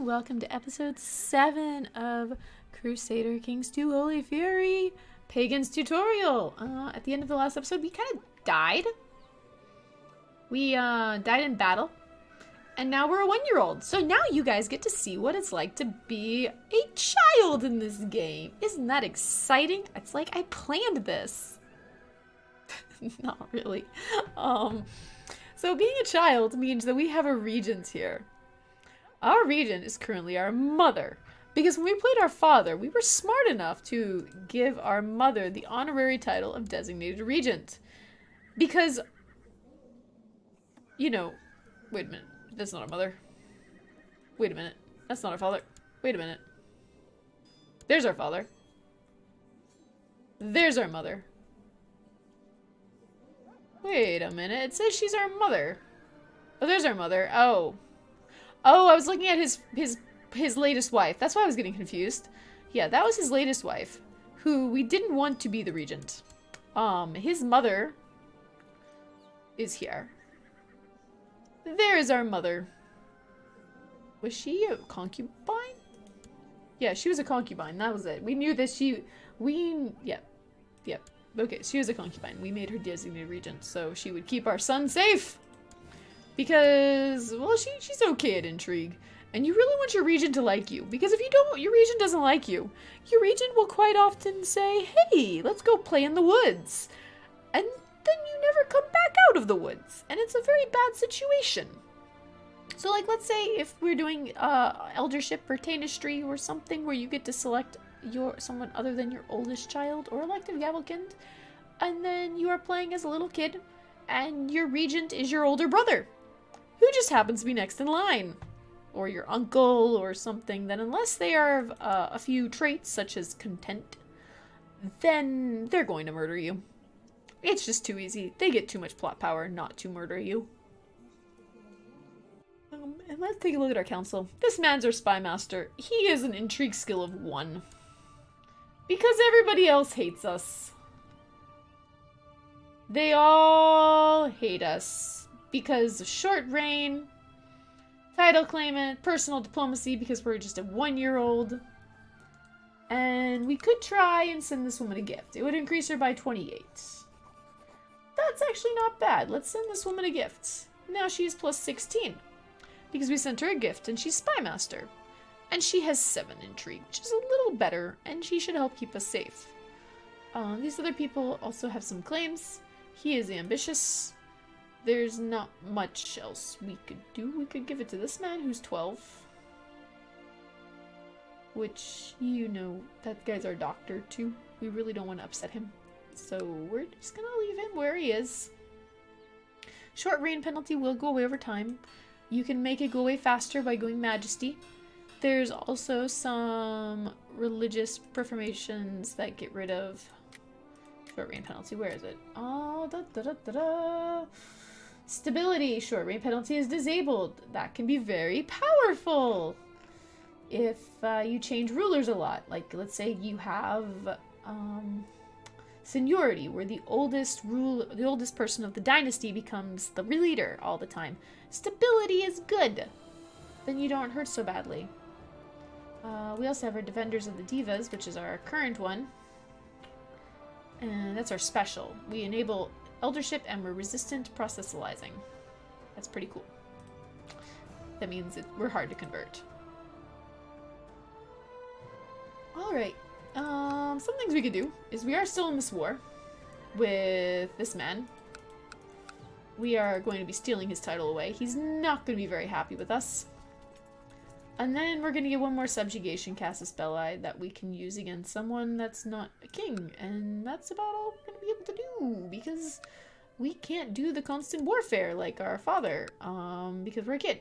and welcome to episode 7 of Crusader Kings 2 Holy Fury Pagans tutorial. At the end of the last episode, we kind of died. We died in battle, and now we're a 1-year-old. So now you guys get to see what it's like to be a child in this game. Isn't that exciting? It's like I planned this. Not really. So being a child means that we have a regent here. Our regent is currently our mother, because when we played our father, we were smart enough to give our mother the honorary title of designated regent. Because, you know, wait a minute, that's not our mother. Wait a minute, that's not our father. Wait a minute. There's our father. There's our mother. Wait a minute, it says she's our mother. Oh, there's our mother. Oh, I was looking at his latest wife. That's why I was getting confused. Yeah, that was his latest wife, who we didn't want to be the regent. His mother is here. There is our mother. Was she a concubine? Yeah, she was a concubine. That was it. We knew that yep. Okay, she was a concubine. We made her designated regent, so she would keep our son safe. Because, well, she's okay at intrigue. And you really want your regent to like you. Because if you don't, your regent doesn't like you. Your regent will quite often say, hey, let's go play in the woods. And then you never come back out of the woods. And it's a very bad situation. So, like, let's say if we're doing eldership or tanistry or something where you get to select someone other than your oldest child or elective gavelkind, and then you are playing as a little kid, and your regent is your older brother, who just happens to be next in line, or your uncle or something, then unless they are a few traits such as content, then they're going to murder you. It's just too easy. They get too much plot power not to murder you. And let's take a look at our council. This man's our spy master. He has an intrigue skill of 1. Because everybody else hates us. They all hate us. Because of short reign, title claimant, personal diplomacy because we're just a 1-year-old. And we could try and send this woman a gift. It would increase her by 28. That's actually not bad. Let's send this woman a gift. Now she's plus 16. Because we sent her a gift and she's spy master. And she has 7 intrigue, which is a little better, and she should help keep us safe. These other people also have some claims. He is ambitious. There's not much else we could do. We could give it to this man who's 12. Which, you know, that guy's our doctor too. We really don't want to upset him. So we're just gonna leave him where he is. Short reign penalty will go away over time. You can make it go away faster by going majesty. There's also some religious performations that get rid of short reign penalty. Where is it? Oh, stability. Short reign penalty is disabled. That can be very powerful if you change rulers a lot. Like, let's say you have seniority, where the oldest person of the dynasty becomes the leader all the time. Stability is good. Then you don't hurt so badly. We also have our Defenders of the Divas, which is our current one. And that's our special. We enable eldership and we're resistant processualizing. That's pretty cool. That means we're hard to convert. Alright. Some things we could do is we are still in this war with this man. We are going to be stealing his title away. He's not going to be very happy with us. And then we're going to get one more subjugation casus belli that we can use against someone that's not a king. And that's about all we're going to be able to do, because we can't do the constant warfare like our father, because we're a kid.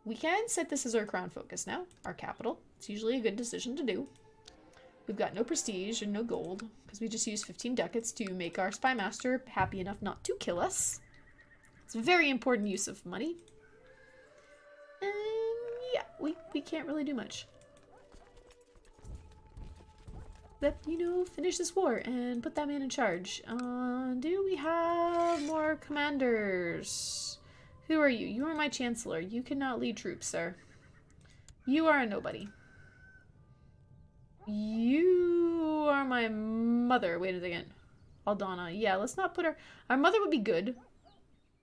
We can set this as our crown focus now, our capital. It's usually a good decision to do. We've got no prestige and no gold, because we just used 15 ducats to make our spy master happy enough not to kill us. It's a very important use of money. And yeah, we can't really do much. But, you know, finish this war and put that man in charge. Do we have more commanders? Who are you? You are my chancellor. You cannot lead troops, sir. You are a nobody. You are my mother. Wait a second. Aldana. Yeah, let's not put our mother would be good.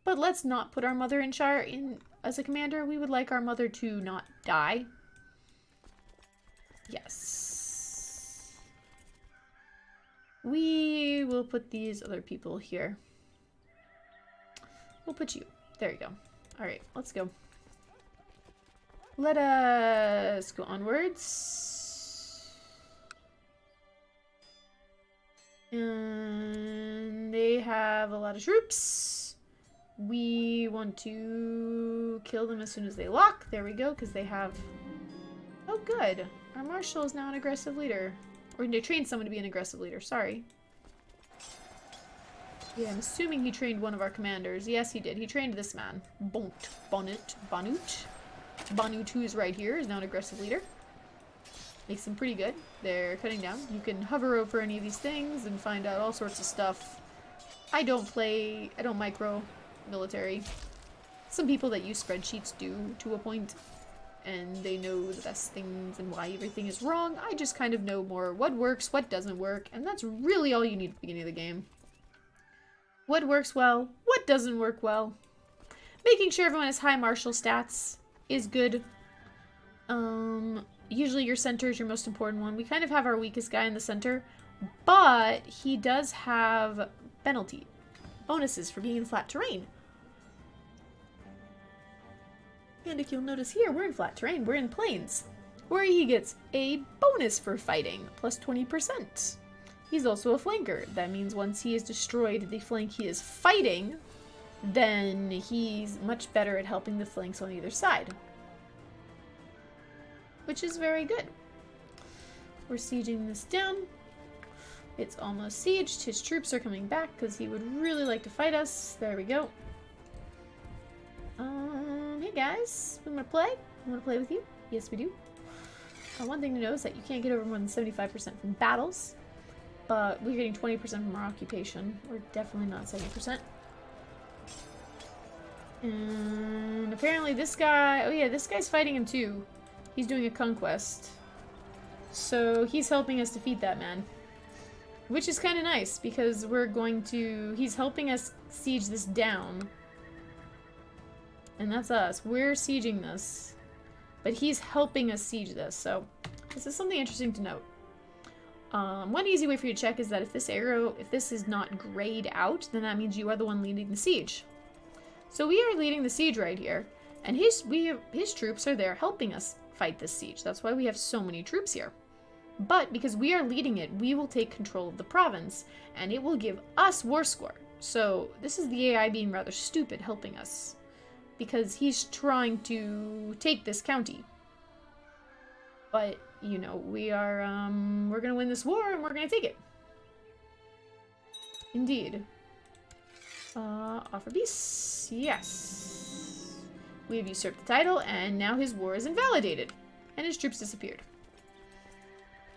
But let's not put our mother in as a commander. We would like our mother to not die. Yes. We will put these other people here. We'll put you. There you go. Alright, let's go. Let us go onwards. And they have a lot of troops. We want to kill them as soon as they lock. There we go, because they have... Oh, good. Our marshal is now an aggressive leader. Or they trained someone to be an aggressive leader. Sorry. Yeah, I'm assuming he trained one of our commanders. Yes, he did. He trained this man. Banut, who is right here, is now an aggressive leader. Makes them pretty good. They're cutting down. You can hover over any of these things and find out all sorts of stuff. I don't micro military. Some people that use spreadsheets do to a point, and they know the best things and why everything is wrong. I just kind of know more what works, what doesn't work, and that's really all you need at the beginning of the game. What works well, what doesn't work well. Making sure everyone has high martial stats is good. Usually your center is your most important one. We kind of have our weakest guy in the center, but he does have bonuses for being in flat terrain. And if you'll notice here, we're in flat terrain, we're in plains, where he gets a bonus for fighting, plus 20%. He's also a flanker. That means once he has destroyed the flank he is fighting, then he's much better at helping the flanks on either side. Which is very good. We're sieging this down. It's almost sieged. His troops are coming back because he would really like to fight us. There we go. Hey guys, we want to play? We want to play with you? Yes, we do. One thing to know is that you can't get over more than 75% from battles, but we're getting 20% from our occupation. We're definitely not 70%. And apparently this guy, oh yeah, this guy's fighting him too. He's doing a conquest. So he's helping us defeat that man. Which is kind of nice, because he's helping us siege this down. And that's us. We're sieging this. But he's helping us siege this, so this is something interesting to note. One easy way for you to check is that if this is not grayed out, then that means you are the one leading the siege. So we are leading the siege right here, and his troops are there helping us fight this siege. That's why we have so many troops here. But because we are leading it, we will take control of the province, and it will give us war score. So this is the AI being rather stupid helping us, because he's trying to take this county. But, you know, we're gonna win this war, and we're gonna take it. Indeed. Offer peace. Yes. We have usurped the title, and now his war is invalidated. And his troops disappeared.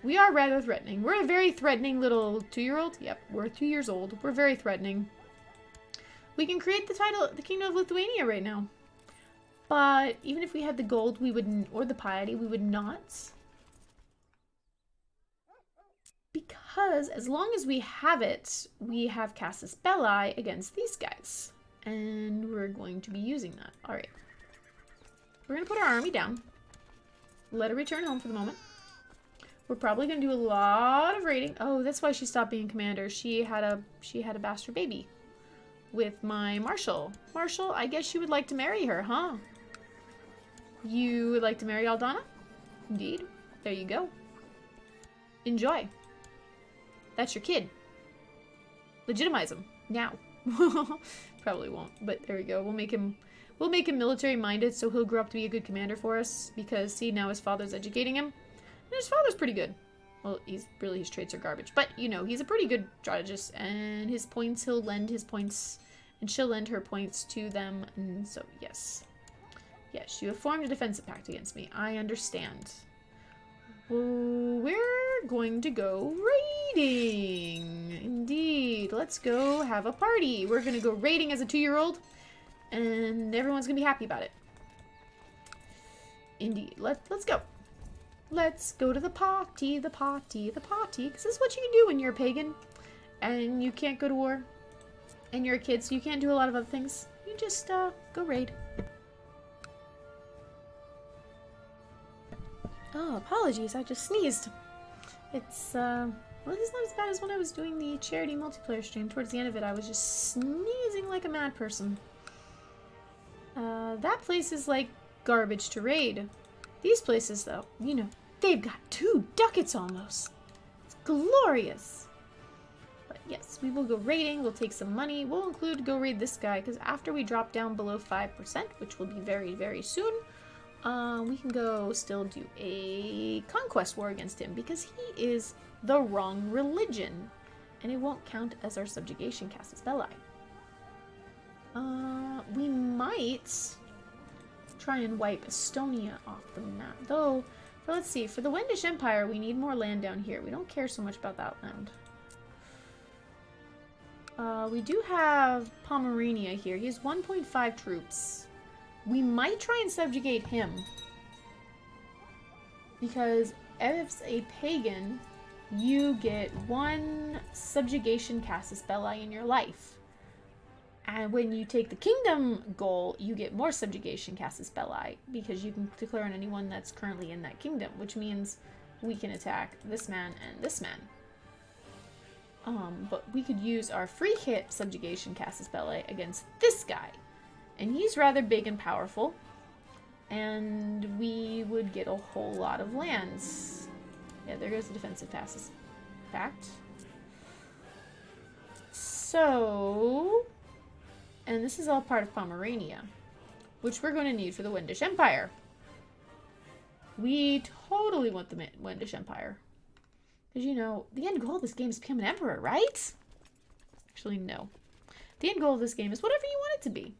We are rather threatening. We're a very threatening little 2-year-old. Yep, we're 2 years old. We're very threatening. We can create the title, the Kingdom of Lithuania right now. But even if we had the gold, we wouldn't, or the piety, we would not. Because as long as we have it, we have Casus Belli against these guys. And we're going to be using that. Alright. We're going to put our army down. Let her return home for the moment. We're probably going to do a lot of raiding. Oh, that's why she stopped being commander. She had a bastard baby with my marshal. Marshal, I guess you would like to marry her, huh? You would like to marry Aldana? Indeed. There you go. Enjoy. That's your kid. Legitimize him. Now. Probably won't, but there we go. We'll make him military minded so he'll grow up to be a good commander for us, because see, now his father's educating him. And his father's pretty good. Well, his traits are garbage, but you know, he's a pretty good strategist, and his points, he'll lend his points, and she'll lend her points to them, and so yes. Yes, you have formed a defensive pact against me. I understand. We're going to go raiding. Indeed. Let's go have a party. We're going to go raiding as a 2-year-old, and everyone's going to be happy about it. Indeed. Let's go. Let's go to the party, the party, the party. Because this is what you can do when you're a pagan. And you can't go to war. And you're a kid, so you can't do a lot of other things. You just, go raid. Oh, apologies. I just sneezed. It's, well, it's not as bad as when I was doing the charity multiplayer stream. Towards the end of it, I was just sneezing like a mad person. That place is like garbage to raid. These places, though, you know, they've got 2 ducats almost. It's glorious. But yes, we will go raiding. We'll take some money. We'll include go raid this guy, because after we drop down below 5%, which will be very, very soon, we can go still do a conquest war against him, because he is the wrong religion, and it won't count as our subjugation casus belli. We might try and wipe Estonia off the map, though. Let's see, for the Wendish Empire, we need more land down here. We don't care so much about that land. We do have Pomerania here. He has 1.5 troops. We might try and subjugate him, because as a pagan, you get 1 subjugation casus belli in your life. And when you take the kingdom goal, you get more subjugation casus belli, because you can declare on anyone that's currently in that kingdom, which means we can attack this man and this man. But we could use our free hit subjugation casus belli against this guy. And he's rather big and powerful. And we would get a whole lot of lands. Yeah, there goes the defensive passes. Fact. So... and this is all part of Pomerania, which we're going to need for the Wendish Empire. We totally want the Wendish Empire. Because, you know, the end goal of this game is to become an emperor, right? Actually, no. The end goal of this game is whatever you want it to be.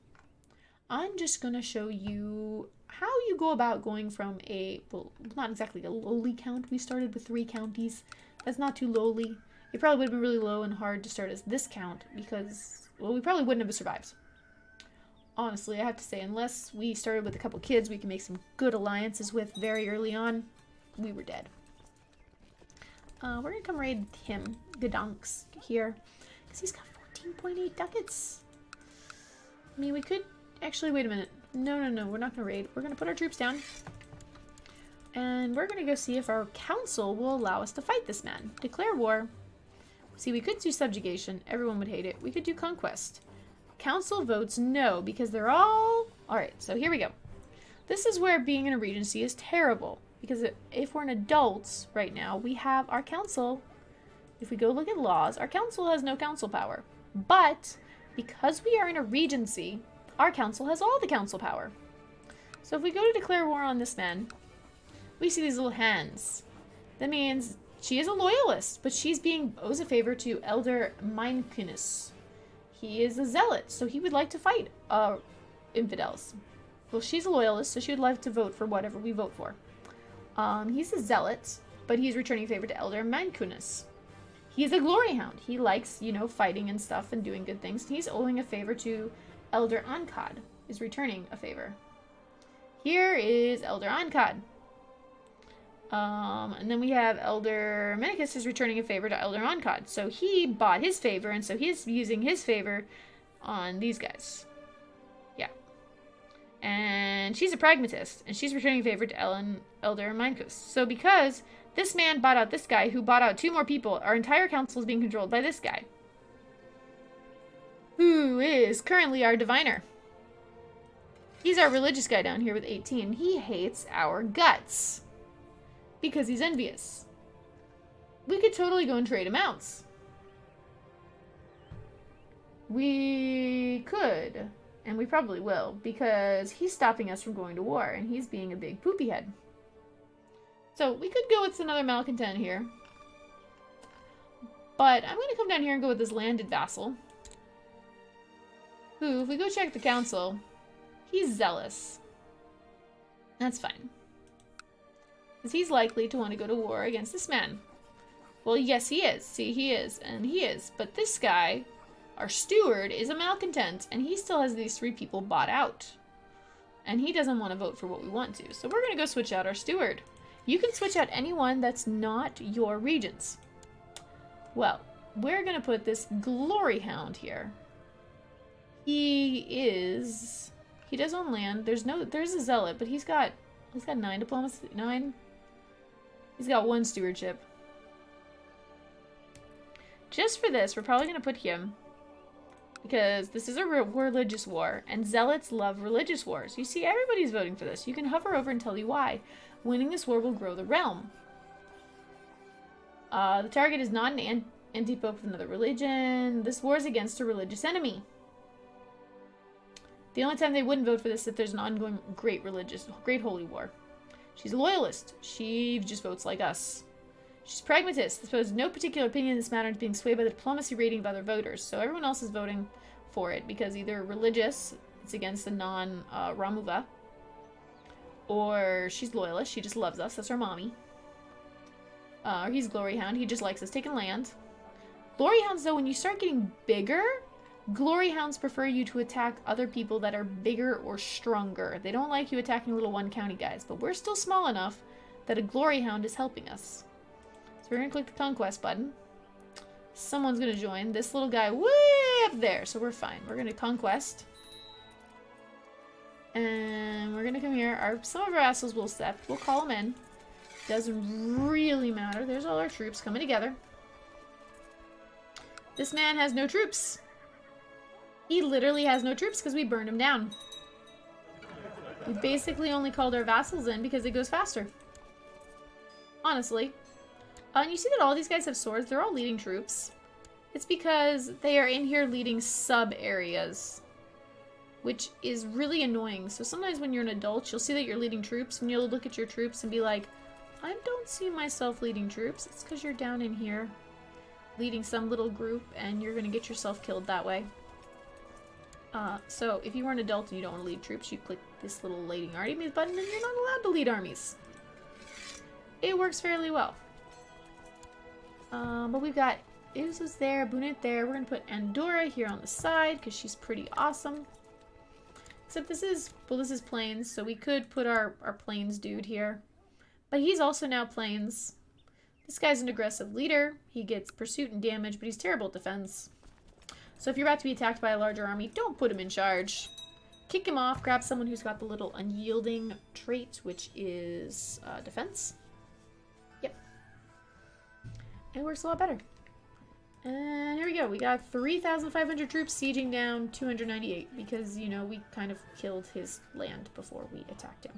I'm just going to show you how you go about going from a, well, not exactly a lowly count. We started with 3 counties. That's not too lowly. It probably would have been really low and hard to start as this count because, well, we probably wouldn't have survived. Honestly, I have to say, unless we started with a couple kids we can make some good alliances with very early on, we were dead. We're going to come raid him, Gdansk, here, because he's got 14.8 ducats. I mean, we could... actually, wait a minute. No, we're not going to raid. We're going to put our troops down. And we're going to go see if our council will allow us to fight this man. Declare war. See, we could do subjugation. Everyone would hate it. We could do conquest. Council votes no, because they're all... Alright, so here we go. This is where being in a regency is terrible. Because if we're an adult right now, we have our council. If we go look at laws, our council has no council power. But, because we are in a regency, our council has all the council power. So if we go to declare war on this man, we see these little hands. That means she is a loyalist, but she's being owes a favor to Elder Mindkunus. He is a zealot, so he would like to fight infidels. Well, she's a loyalist, so she would like to vote for whatever we vote for. He's a zealot, but he's returning favor to Elder Mindkunus. He's a glory hound. He likes, you know, fighting and stuff and doing good things. He's owing a favor to Elder Ankad, is returning a favor. Here is Elder Ankad. And then we have Elder Menicus is returning a favor to Elder Ankad. So he bought his favor, and so he's using his favor on these guys. Yeah. And she's a pragmatist, and she's returning a favor to Elder Menicus. So because this man bought out this guy, who bought out 2 more people, our entire council is being controlled by this guy, who is currently our diviner. He's our religious guy down here with 18. He hates our guts because he's envious. We could totally go and trade him out. We could, and we probably will, because he's stopping us from going to war, and he's being a big poopy head. So we could go with another malcontent here. But I'm going to come down here and go with this landed vassal, who, if we go check the council, he's zealous. That's fine. Because he's likely to want to go to war against this man. Well, yes, he is. See, he is. And he is. But this guy, our steward, is a malcontent. And he still has these 3 people bought out. And he doesn't want to vote for what we want to. So we're going to go switch out our steward. You can switch out anyone that's not your regents. Well, we're going to put this glory hound here. He does own land. There's a zealot, but he's got 9 diplomacy, 9. He's got 1 stewardship. Just for this, we're probably going to put him, because this is a religious war, and zealots love religious wars. You see, everybody's voting for this. You can hover over and tell you why. Winning this war will grow the realm. The target is not an anti-pope of another religion. This war is against a religious enemy. The only time they wouldn't vote for this is if there's an ongoing great holy war. She's a loyalist. She just votes like us. She's pragmatist. There's no particular opinion in this matter, is being swayed by the diplomacy rating of other voters. So everyone else is voting for it because either religious, it's against the non-Ramuva, or she's loyalist. She just loves us. That's her mommy. Or he's Glory Hound. He just likes us taking land. Glory Hounds, though, when you start getting bigger, Glory Hounds prefer you to attack other people that are bigger or stronger. They don't like you attacking little one-county guys, but we're still small enough that a Glory Hound is helping us. So we're going to click the Conquest button. Someone's going to join. This little guy way up there, so we're fine. We're going to Conquest. And we're going to come here. Some of our vassals will step. We'll call them in. Doesn't really matter. There's all our troops coming together. This man has no troops. He literally has no troops because we burned him down. We basically only called our vassals in because it goes faster. Honestly. And you see that all these guys have swords? They're all leading troops. It's because they are in here leading sub-areas, which is really annoying. So sometimes when you're an adult, you'll see that you're leading troops, and you'll look at your troops and be like, I don't see myself leading troops. It's because you're down in here leading some little group, and you're going to get yourself killed that way. So if you are an adult and you don't want to lead troops, you click this little leading armies button, and you're not allowed to lead armies. It works fairly well. But we've got Uzus there, Bunit there. We're going to put Andorra here on the side because she's pretty awesome. Except this is Plains, so we could put our Plains dude here. But he's also now Plains. This guy's an aggressive leader. He gets pursuit and damage, but he's terrible at defense. So if you're about to be attacked by a larger army, don't put him in charge. Kick him off, grab someone who's got the little unyielding trait, which is defense. Yep. It works a lot better. And here we go. We got 3,500 troops sieging down 298 because, you know, we kind of killed his land before we attacked him.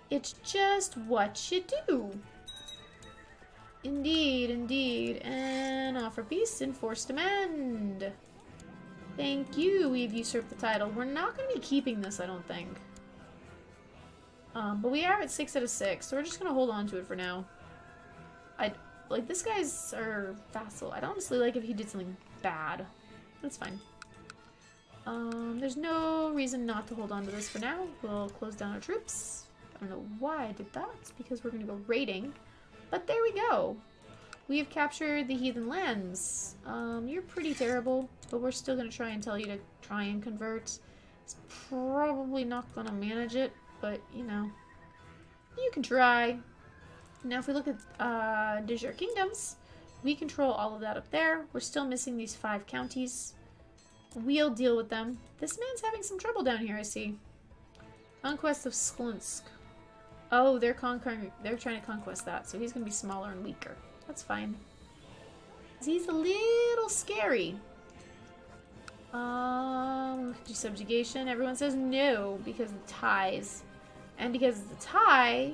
It's just what you do. Indeed, indeed. And offer peace, enforce demand. Thank you, we've usurped the title. We're not going to be keeping this, I don't think. But we are at 6 out of 6, so we're just going to hold on to it for now. Like, this guy's our vassal. I'd honestly like if he did something bad. That's fine. There's no reason not to hold on to this for now. We'll close down our troops. I don't know why I did that. It's because we're going to go raiding. But there we go. We have captured the heathen lands. You're pretty terrible, but we're still going to try and tell you to try and convert. It's probably not going to manage it, but, you know, you can try. Now, if we look at de jure kingdoms, we control all of that up there. We're still missing these 5 counties. We'll deal with them. This man's having some trouble down here, I see. Conquest of Sklunsk. Oh, they're trying to conquest that, so he's going to be smaller and weaker. That's fine. He's a little scary. Do subjugation. Everyone says no because of the ties. And because of the tie,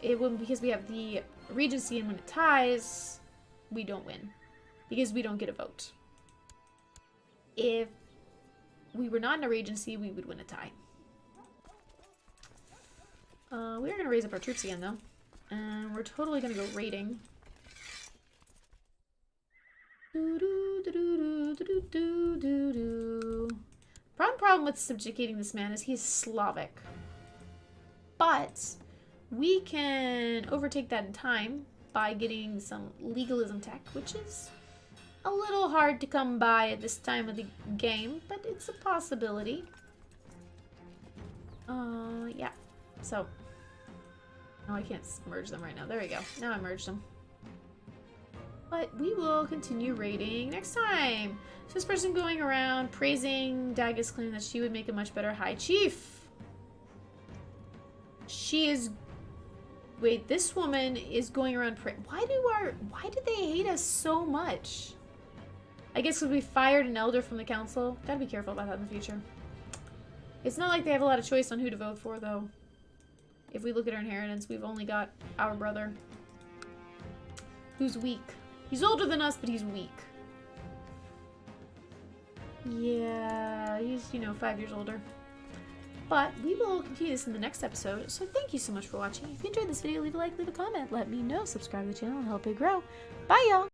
it wouldn't, because we have the regency, and when it ties, we don't win. Because we don't get a vote. If we were not in a regency, we would win a tie. We are going to raise up our troops again, though. And we're totally going to go raiding. Problem with subjugating this man is he's Slavic. But we can overtake that in time by getting some legalism tech, which is a little hard to come by at this time of the game, but it's a possibility. Yeah. So, no, I can't merge them right now. There we go. Now I merged them. But we will continue raiding next time. So this person going around praising Dagga's claim that she would make a much better high chief. She is... Wait, this woman is going around... Why did they hate us so much? I guess because we fired an elder from the council. Gotta be careful about that in the future. It's not like they have a lot of choice on who to vote for, though. If we look at our inheritance, we've only got our brother. Who's weak. He's older than us, but he's weak. Yeah, he's, 5 years older. But we will continue this in the next episode, so thank you so much for watching. If you enjoyed this video, leave a like, leave a comment, let me know, subscribe to the channel, and help it grow. Bye, y'all!